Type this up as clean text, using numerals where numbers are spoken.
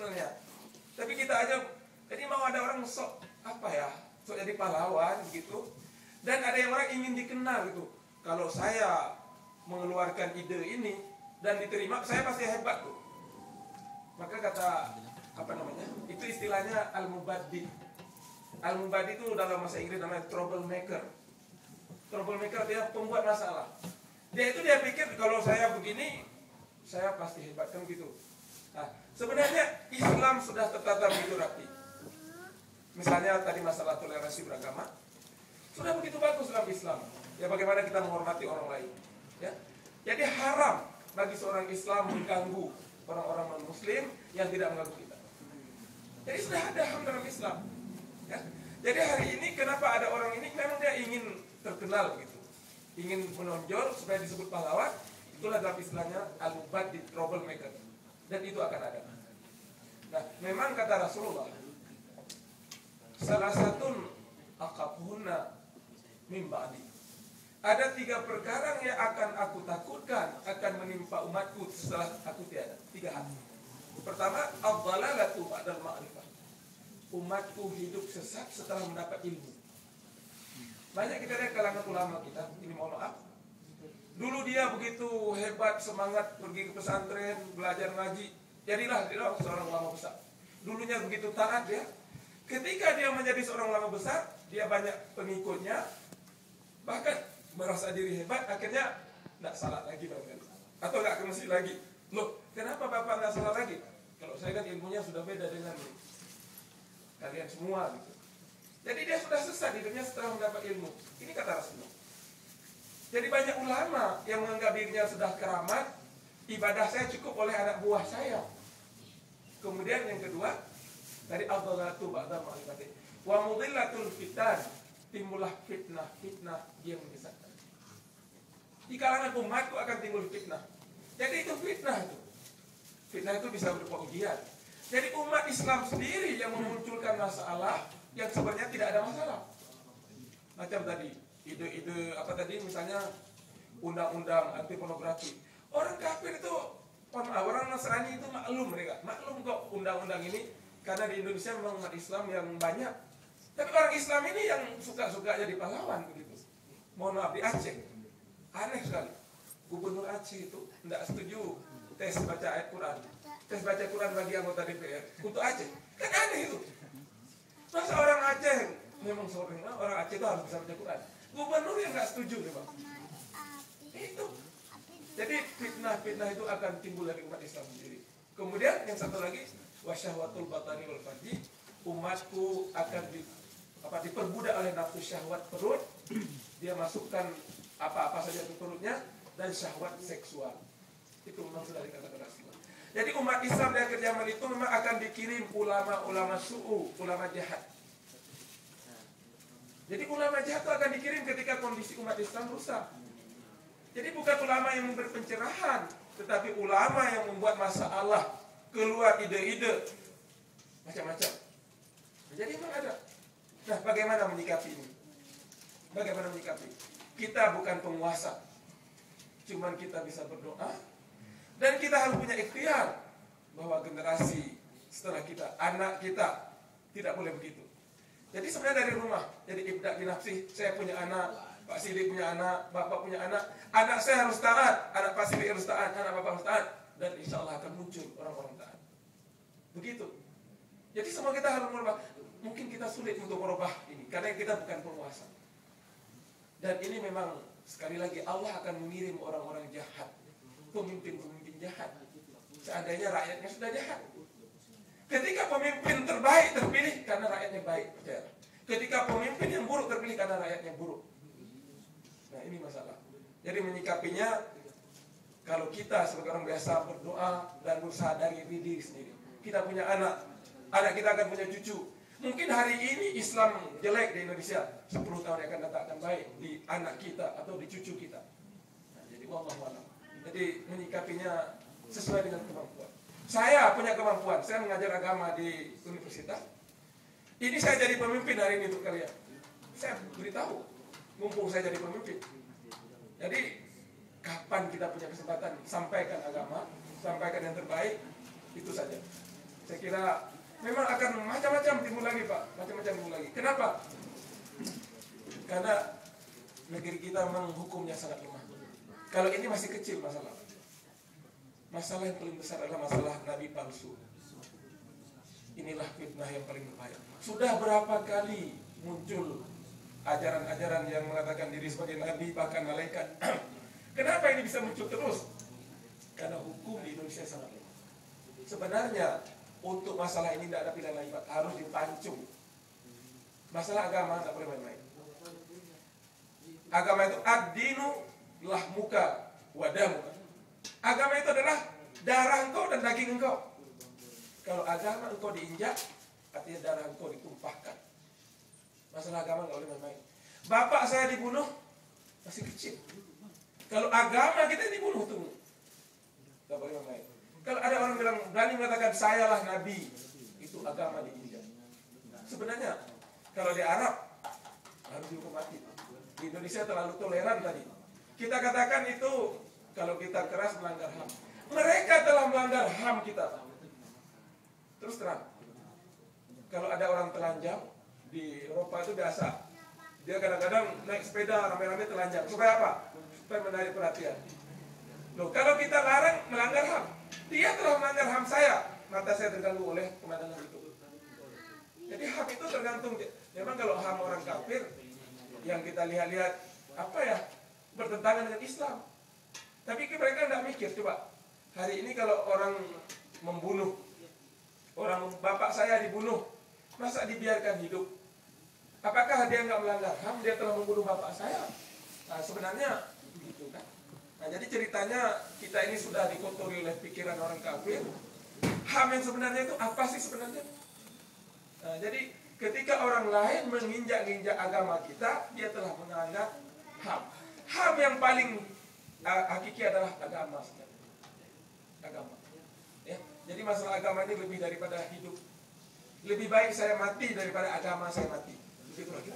sebenarnya. Tapi kita aja, jadi mau ada orang sok jadi pahlawan gitu. Dan ada yang orang ingin dikenal gitu. Kalau saya mengeluarkan ide ini dan diterima, saya pasti hebat tuh. Maka kata itu istilahnya al-mubaddi. Al-mubaddi itu dalam bahasa Inggris namanya troublemaker. Troublemaker dia pembuat masalah. Dia pikir kalau saya begini, saya pasti hebat kan gitu. Nah, sebenarnya Islam sudah tertata begitu rapi. Misalnya tadi masalah toleransi beragama, sudah begitu bagus dalam Islam. Ya bagaimana kita menghormati orang lain. Ya, jadi haram bagi seorang Islam mengganggu orang-orang non-Muslim yang tidak mengganggu kita. Jadi sudah ada HAM dalam Islam. Ya. Jadi hari ini kenapa ada orang ini memang dia ingin terkenal gitu, ingin menonjol supaya disebut pahlawan. Itulah dalam istilahnya al-mubaddi, troublemaker, dan itu akan ada. Nah, memang kata Rasulullah, salah satu aqabhunna min ba'di. Ada 3 perkara yang akan aku takutkan akan menimpa umatku setelah aku tiada. 3 hal. Pertama, ad-dhalalatu ba'dal ma'rifah. Umatku hidup sesat setelah mendapat ilmu. Banyak kita lihat kalangan ulama kita, ini mohon maaf. Dulu dia begitu hebat, semangat pergi ke pesantren, belajar ngaji. Jadilah dia seorang ulama besar. Dulunya begitu taat dia. Ketika dia menjadi seorang ulama besar, dia banyak pengikutnya. Bahkan merasa diri hebat, akhirnya tidak salat lagi barangkali. Atau tidak ke masjid lagi. Loh, kenapa bapak tidak salat lagi? Kalau saya kan ilmunya sudah beda dengan kalian semua gitu. Jadi dia sudah sesat hidupnya setelah mendapat ilmu. Ini kata Rasulullah. Jadi banyak ulama yang menganggap dirinya sudah keramat, ibadah saya cukup oleh anak buah saya. Kemudian yang kedua, dari ad-dhalatu ba'da ma'rifati wa mudhillatul fitan, timbullah fitnah yang menyesatkan. Di kalangan umatku akan timbul fitnah. Jadi itu fitnah itu. Fitnah itu bisa berupa ujian. Jadi umat Islam sendiri yang memunculkan masalah yang sebenarnya tidak ada masalah. Macam tadi, ide-ide misalnya undang-undang anti pornografi. Orang kafir itu, orang Nasrani itu maklum kok undang-undang ini, karena di Indonesia memang umat Islam yang banyak. Tapi orang Islam ini yang suka-suka jadi pahlawan begitu. Mohon maaf, di Aceh aneh sekali. Gubernur Aceh itu tidak setuju tes baca ayat Quran. Tes baca Quran bagi anggota DPR untuk Aceh. Kan aneh itu. Masa orang Aceh, memang orang Aceh itu harus bisa baca Quran. Gubernur yang nggak setuju nih Bang. Itu. Jadi fitnah itu akan timbul dari umat Islam sendiri. Kemudian yang satu lagi, wasyahwatul batani wal farji, umatku akan diperbudak oleh nafsu syahwat perut. Dia masukkan apa-apa saja ke perutnya dan syahwat seksual. Itu memang sudah dikatakan Rasulullah. Jadi umat Islam di akhir zaman itu memang akan dikirim ulama-ulama su'u, ulama jahat. Jadi ulama jahat itu akan dikirim ketika kondisi umat Islam rusak. Jadi bukan ulama yang memberi pencerahan, tetapi ulama yang membuat masalah, keluar ide-ide macam-macam. Jadi memang ada. Nah, bagaimana menyikapi ini? Bagaimana menyikapi? Kita bukan penguasa, cuman kita bisa berdoa. Dan kita harus punya ikhtiar bahwa generasi setelah kita, anak kita tidak boleh begitu. Jadi sebenarnya dari rumah, jadi ibda' binafsih, saya punya anak, Pak Sidik punya anak, Bapak punya anak saya harus taat, anak Pak Sidik harus taat, anak Bapak harus taat, dan insya Allah akan muncul orang-orang taat. Begitu. Jadi semua kita harus merubah. Mungkin kita sulit untuk merubah ini, karena kita bukan penguasa. Dan ini memang sekali lagi Allah akan mengirim orang-orang jahat, pemimpin-pemimpin jahat. Seandainya rakyatnya sudah jahat. Ketika pemimpin terbaik terpilih karena rakyatnya baik, percaya. Ketika pemimpin yang buruk terpilih karena rakyatnya buruk. Nah, ini masalah. Jadi menyikapinya, kalau kita sebagai orang biasa berdoa dan berusaha dari diri sendiri. Kita punya anak kita akan punya cucu. Mungkin hari ini Islam jelek di Indonesia, 10 tahun yang akan datang akan baik di anak kita atau di cucu kita. Nah, jadi wallahu a'lam. Jadi menyikapinya sesuai dengan kemampuan. Saya punya kemampuan, saya mengajar agama di universitas. Ini saya jadi pemimpin hari ini untuk kalian. Saya beritahu, mumpung saya jadi pemimpin. Jadi kapan kita punya kesempatan sampaikan agama, sampaikan yang terbaik, itu saja. Saya kira memang akan macam-macam timbul lagi Pak, macam-macam timbul lagi. Kenapa? Karena negeri kita memang hukumnya sangat lemah. Kalau ini masih kecil masalah. Masalah yang paling besar adalah masalah nabi palsu. Inilah fitnah yang paling berbahaya. Sudah berapa kali muncul ajaran-ajaran yang mengatakan diri sebagai nabi, bahkan malaikat. Kenapa ini bisa muncul terus? Karena hukum di Indonesia sangat lemah. Sebenarnya untuk masalah ini tidak ada pilihan lain, Pak. Harus dipancung. Masalah agama tidak boleh main-main. Agama itu ad-dinu lahmuka wadamuka. Agama itu adalah darah engkau dan daging engkau. Kalau agama engkau diinjak, artinya darah engkau ditumpahkan. Masalah agama nggak boleh main-main. Bapak saya dibunuh masih kecil. Kalau agama kita dibunuh tuh nggak boleh main-main. Kalau ada orang bilang berani mengatakan sayalah nabi, itu agama diinjak. Sebenarnya kalau di Arab harus dihukum mati. Di Indonesia terlalu toleran tadi. Kita katakan itu kalau kita keras melanggar HAM. Mereka telah melanggar HAM kita. Terus terang, kalau ada orang telanjang di Eropa itu biasa. Dia kadang-kadang naik sepeda rame-rame telanjang. Supaya apa? Supaya menarik perhatian. Loh, kalau kita larang melanggar HAM, dia telah melanggar HAM saya. Mata saya terganggu oleh pemandangan itu. Jadi HAM itu tergantung. Memang kalau HAM orang kafir yang kita lihat-lihat apa ya, bertentangan dengan Islam. Tapi mereka tidak mikir. Coba hari ini kalau orang membunuh, orang bapak saya dibunuh, masa dibiarkan hidup? Apakah dia nggak melanggar HAM? Dia telah membunuh bapak saya. Nah, sebenarnya begitu kan. Nah, jadi ceritanya kita ini sudah dikotori oleh pikiran orang kafir. HAM yang sebenarnya itu apa sih sebenarnya? Nah, jadi ketika orang lain menginjak-injak agama kita, dia telah menganggap HAM. HAM yang paling hakiki adalah agama. Agama. Ya, jadi masalah agama ini lebih daripada hidup. Lebih baik saya mati daripada agama saya mati. Begitu lagi.